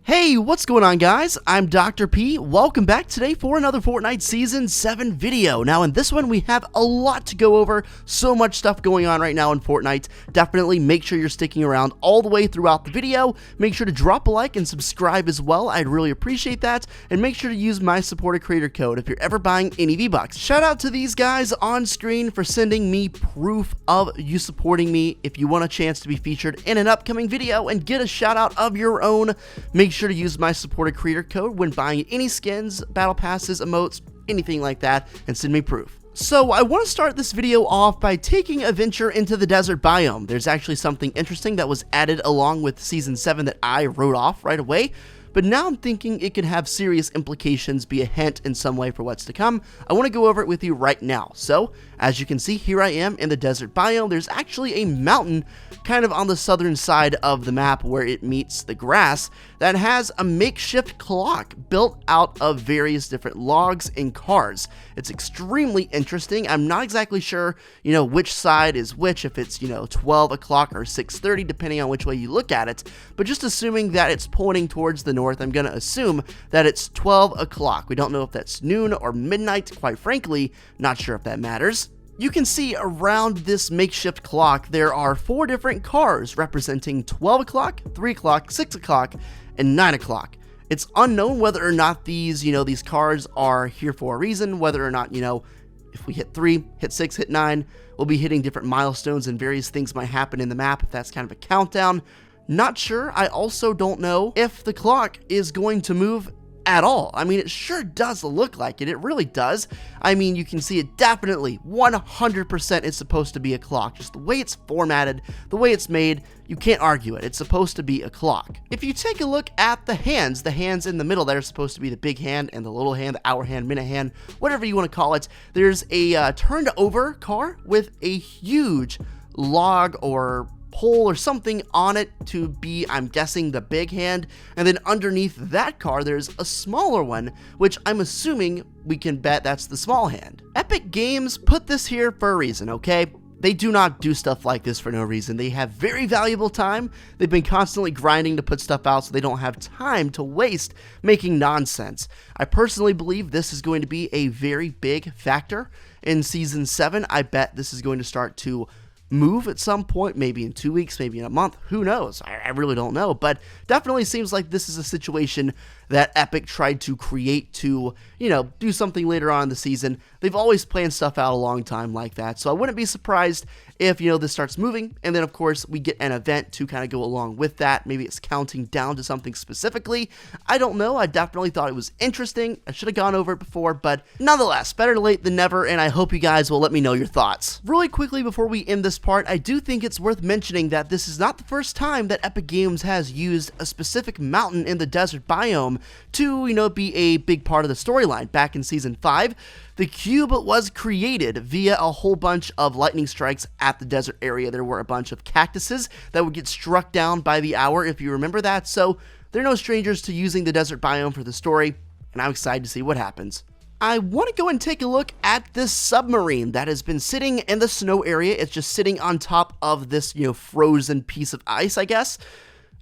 Hey, what's going on, guys? I'm Dr. P. Welcome back today for another Fortnite Season 7 video. Now, in this one, we have a lot to go over. So much stuff going on right now in Fortnite. Definitely make sure you're sticking around all the way throughout the video. Make sure to drop a like and subscribe as well. I'd really appreciate that. And make sure to use my supporter creator code if you're ever buying any V-Bucks. Shout out to these guys on screen for sending me proof of you supporting me. If you want a chance to be featured in an upcoming video and get a shout out of your own, make sure to use my supported creator code when buying any skins, battle passes, emotes, anything like that, and send me proof. So I want to start this video off by taking a venture into the desert biome. There's actually something interesting that was added along with Season 7 that I wrote off right away, but now I'm thinking it could have serious implications, be a hint in some way for what's to come. I want to go over it with you right now. So, as you can see, here I am in the desert biome. There's actually a mountain kind of on the southern side of the map where it meets the grass that has a makeshift clock built out of various different logs and cars. It's extremely interesting. I'm not exactly sure, which side is which, if it's, 12 o'clock or 6:30, depending on which way you look at it, but just assuming that it's pointing towards the north, I'm going to assume that it's 12 o'clock. We don't know if that's noon or midnight, quite frankly, not sure if that matters. You can see around this makeshift clock, there are 4 different cars representing 12 o'clock, 3 o'clock, 6 o'clock, and 9 o'clock. It's unknown whether or not these cars are here for a reason, whether or not, if we hit 3, hit 6, hit 9, we'll be hitting different milestones and various things might happen in the map if that's kind of a countdown. Not sure. I also don't know if the clock is going to move at all. I mean, it sure does look like it. It really does. I mean, you can see it definitely 100% is supposed to be a clock. Just the way it's formatted, the way it's made, you can't argue it. It's supposed to be a clock. If you take a look at the hands in the middle that are supposed to be the big hand and the little hand, the hour hand, minute hand, whatever you want to call it, there's a turned over car with a huge log or pole or something on it to be, I'm guessing, the big hand, and then underneath that car there's a smaller one, which I'm assuming we can bet that's the small hand. Epic Games put this here for a reason, okay? They do not do stuff like this for no reason. They have very valuable time. They've been constantly grinding to put stuff out, so they don't have time to waste making nonsense. I personally believe this is going to be a very big factor in Season 7. I bet this is going to start to move at some point, maybe in 2 weeks, maybe in a month, who knows? I really don't know, but definitely seems like this is a situation that Epic tried to create to, do something later on in the season. They've always planned stuff out a long time like that, so I wouldn't be surprised if, this starts moving, and then of course we get an event to kind of go along with that. Maybe it's counting down to something specifically. I don't know. I definitely thought it was interesting. I should have gone over it before, but nonetheless, better late than never, and I hope you guys will let me know your thoughts. Really quickly before we end this part, I do think it's worth mentioning that this is not the first time that Epic Games has used a specific mountain in the desert biome to, be a big part of the storyline. Back in Season 5, the cube was created via a whole bunch of lightning strikes at the desert area. There were a bunch of cactuses that would get struck down by the hour, if you remember that, so they're no strangers to using the desert biome for the story, and I'm excited to see what happens. I want to go and take a look at this submarine that has been sitting in the snow area. It's just sitting on top of this, frozen piece of ice, I guess.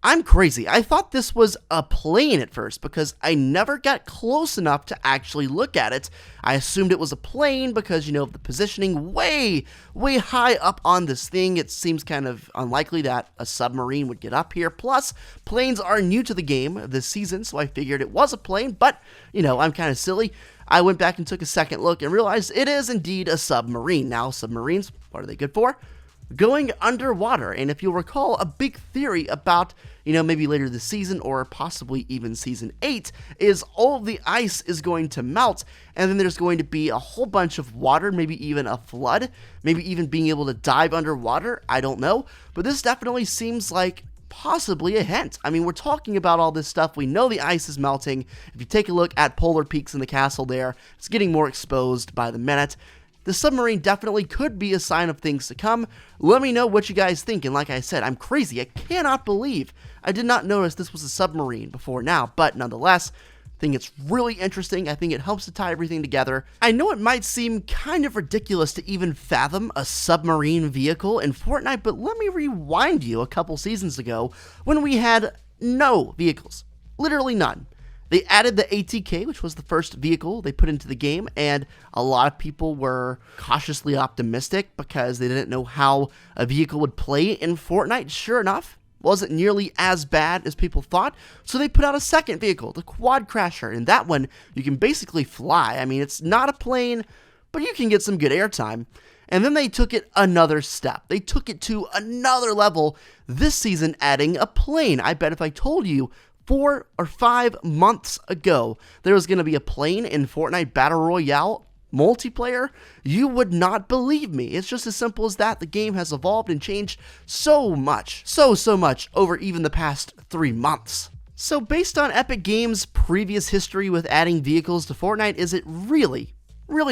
I'm crazy. I thought this was a plane at first because I never got close enough to actually look at it. I assumed it was a plane because, of the positioning way high up on this thing. It seems kind of unlikely that a submarine would get up here. Plus, planes are new to the game this season, so I figured it was a plane, but, I'm kind of silly. I went back and took a second look and realized it is indeed a submarine. Now, submarines, what are they good for? Going underwater. And if you'll recall, a big theory about, maybe later this season or possibly even Season 8 is all of the ice is going to melt, and then there's going to be a whole bunch of water, maybe even a flood, maybe even being able to dive underwater. I don't know, but this definitely seems like possibly a hint. I mean, we're talking about all this stuff. We know the ice is melting. If you take a look at polar peaks in the castle there, it's getting more exposed by the minute. The submarine definitely could be a sign of things to come. Let me know what you guys think, and like I said, I'm crazy. I cannot believe I did not notice this was a submarine before now, but nonetheless, I think it's really interesting. I think it helps to tie everything together. I know it might seem kind of ridiculous to even fathom a submarine vehicle in Fortnite, but let me rewind you a couple seasons ago when we had no vehicles. Literally none. They added the ATK, which was the first vehicle they put into the game, and a lot of people were cautiously optimistic because they didn't know how a vehicle would play in Fortnite. Sure enough, wasn't nearly as bad as people thought, so they put out a second vehicle, the Quad Crasher, and that one you can basically fly. I mean, it's not a plane, but you can get some good airtime. And then they took it another step. They took it to another level this season, adding a plane. I bet if I told you 4 or 5 months ago there was going to be a plane in Fortnite Battle Royale multiplayer, you would not believe me. It's just as simple as that. The game has evolved and changed so much, so much over even the past 3 months. So based on Epic Games' previous history with adding vehicles to Fortnite, is it really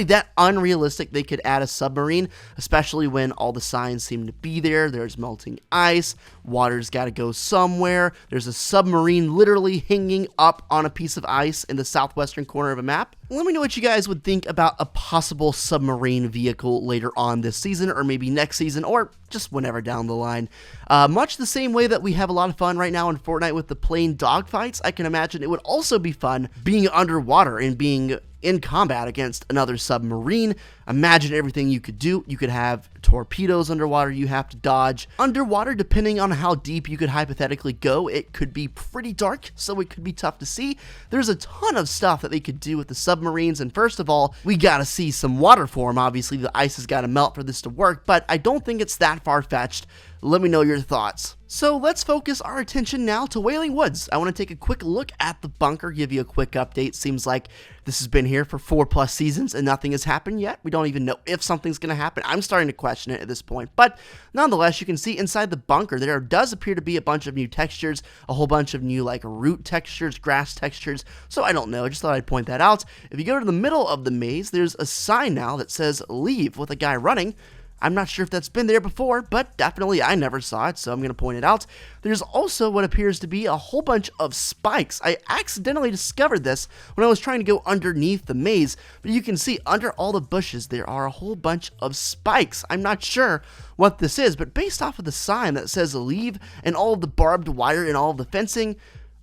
that unrealistic they could add a submarine, especially when all the signs seem to be there? There's melting ice, water's got to go somewhere, there's a submarine literally hanging up on a piece of ice in the southwestern corner of a map. Let me know what you guys would think about a possible submarine vehicle later on this season, or maybe next season, or just whenever down the line. Much the same way that we have a lot of fun right now in Fortnite with the plane dogfights, I can imagine it would also be fun being underwater and being in combat against another submarine. Imagine everything you could do. You could have torpedoes underwater you have to dodge. Underwater, depending on how deep you could hypothetically go, it could be pretty dark, so it could be tough to see. There's a ton of stuff that they could do with the submarines, and first of all, we gotta see some water form. Obviously, the ice has gotta melt for this to work, but I don't think it's that far-fetched. Let me know your thoughts. So let's focus our attention now to Whaley Woods. I want to take a quick look at the bunker, give you a quick update. Seems like this has been here for 4+ seasons and nothing has happened yet. We don't even know if something's going to happen. I'm starting to question it at this point. But nonetheless, you can see inside the bunker, there does appear to be a bunch of new textures, a whole bunch of new like root textures, grass textures. So I don't know. I just thought I'd point that out. If you go to the middle of the maze, there's a sign now that says leave with a guy running. I'm not sure if that's been there before, but definitely I never saw it, so I'm going to point it out. There's also what appears to be a whole bunch of spikes. I accidentally discovered this when I was trying to go underneath the maze, but you can see under all the bushes there are a whole bunch of spikes. I'm not sure what this is, but based off of the sign that says leave and all of the barbed wire and all of the fencing,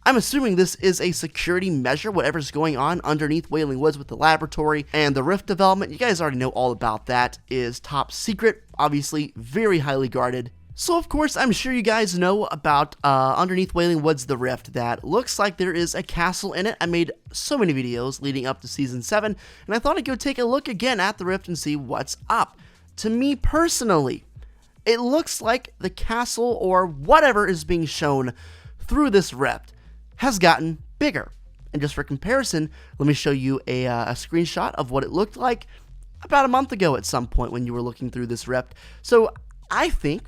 I'm assuming this is a security measure, whatever's going on underneath Whaley Woods with the laboratory and the rift development. You guys already know all about that. Is top secret, obviously very highly guarded. So of course, I'm sure you guys know about underneath Whaley Woods, the rift, that looks like there is a castle in it. I made so many videos leading up to Season 7, and I thought I'd go take a look again at the rift and see what's up. To me personally, it looks like the castle or whatever is being shown through this rift has gotten bigger. And just for comparison, let me show you a screenshot of what it looked like about a month ago at some point when you were looking through this rift. So I think,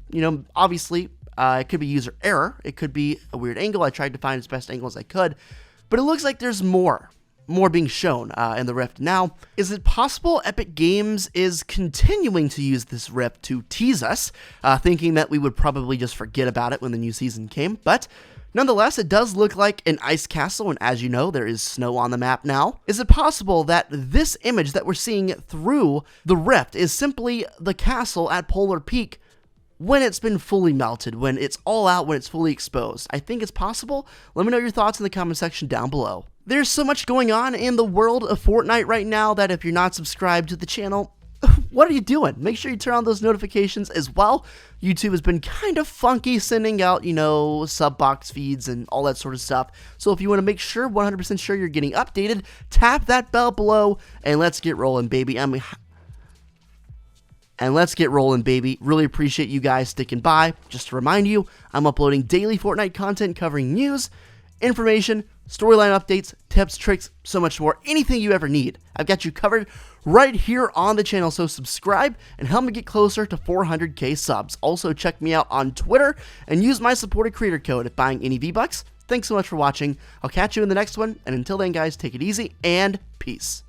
obviously it could be user error, it could be a weird angle. I tried to find as best angle as I could, but it looks like there's more being shown in the rift. Now, is it possible Epic Games is continuing to use this rift to tease us, thinking that we would probably just forget about it when the new season came? But nonetheless, it does look like an ice castle, and as you know, there is snow on the map now. Is it possible that this image that we're seeing through the rift is simply the castle at Polar Peak when it's been fully melted, when it's all out, when it's fully exposed? I think it's possible. Let me know your thoughts in the comment section down below. There's so much going on in the world of Fortnite right now that if you're not subscribed to the channel, what are you doing? Make sure you turn on those notifications as well. YouTube has been kind of funky sending out, sub box feeds and all that sort of stuff. So if you want to make sure, 100% sure you're getting updated, tap that bell below and let's get rolling, baby. Really appreciate you guys sticking by. Just to remind you, I'm uploading daily Fortnite content covering news, information, storyline updates, tips, tricks, so much more. Anything you ever need, I've got you covered right here on the channel. So subscribe and help me get closer to 400k subs. Also check me out on Twitter and use my supported creator code if buying any V-Bucks. Thanks so much for watching. I'll catch you in the next one, and until then guys, take it easy and peace.